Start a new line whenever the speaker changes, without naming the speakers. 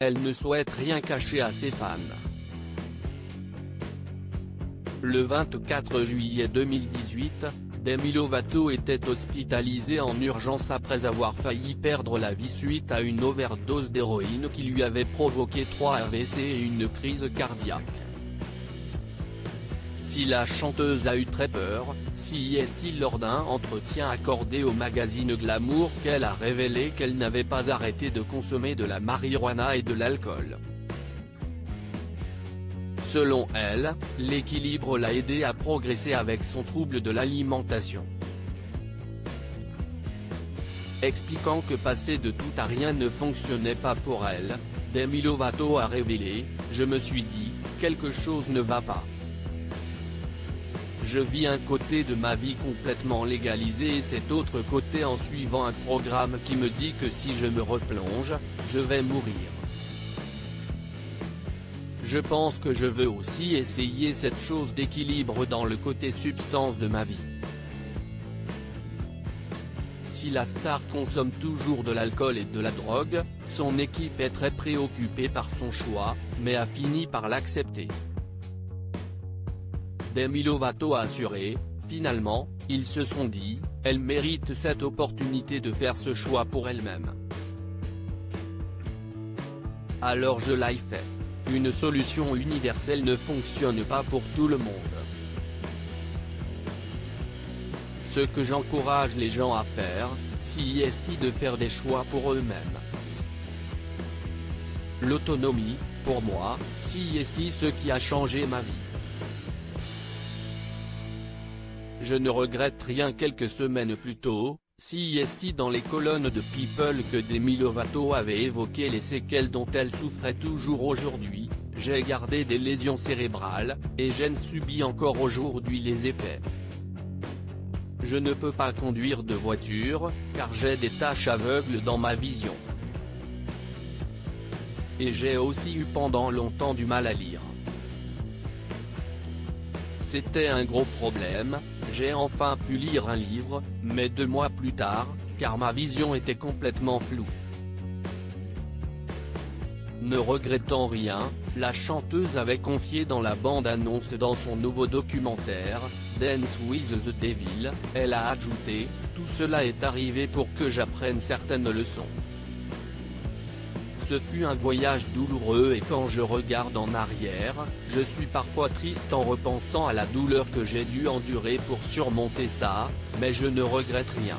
elle ne souhaite rien cacher à ses fans. Le 24 juillet 2018, Demi Lovato était hospitalisée en urgence après avoir failli perdre la vie suite à une overdose d'héroïne qui lui avait provoqué 3 AVC et une crise cardiaque. Si la chanteuse a eu très peur, si est-il lors d'un entretien accordé au magazine Glamour qu'elle a révélé qu'elle n'avait pas arrêté de consommer de la marijuana et de l'alcool. Selon elle, l'équilibre l'a aidée à progresser avec son trouble de l'alimentation. Expliquant que passer de tout à rien ne fonctionnait pas pour elle, Demi Lovato a révélé « Je me suis dit, quelque chose ne va pas. Je vis un côté de ma vie complètement légalisé et cet autre côté en suivant un programme qui me dit que si je me replonge, je vais mourir. Je pense que je veux aussi essayer cette chose d'équilibre dans le côté substance de ma vie. Si la star consomme toujours de l'alcool et de la drogue, son équipe est très préoccupée par son choix, mais a fini par l'accepter. » Demi Lovato a assuré, « Finalement, ils se sont dit, elle mérite cette opportunité de faire ce choix pour elle-même. Alors je l'ai fait. Une solution universelle ne fonctionne pas pour tout le monde. Ce que j'encourage les gens à faire, c'est de faire des choix pour eux-mêmes. L'autonomie, pour moi, c'est ce qui a changé ma vie. Je ne regrette rien. » Quelques semaines plus tôt, c'est dans les colonnes de People que Demi Lovato avait évoqué les séquelles dont elle souffrait toujours aujourd'hui. « J'ai gardé des lésions cérébrales, et j'en subis encore aujourd'hui les effets. Je ne peux pas conduire de voiture, car j'ai des taches aveugles dans ma vision. Et j'ai aussi eu pendant longtemps du mal à lire. C'était un gros problème, j'ai enfin pu lire un livre, mais 2 mois plus tard, car ma vision était complètement floue. » Ne regrettant rien, la chanteuse avait confié dans la bande-annonce dans son nouveau documentaire, Dance with the Devil, elle a ajouté, « Tout cela est arrivé pour que j'apprenne certaines leçons. Ce fut un voyage douloureux et quand je regarde en arrière, je suis parfois triste en repensant à la douleur que j'ai dû endurer pour surmonter ça, mais je ne regrette rien. »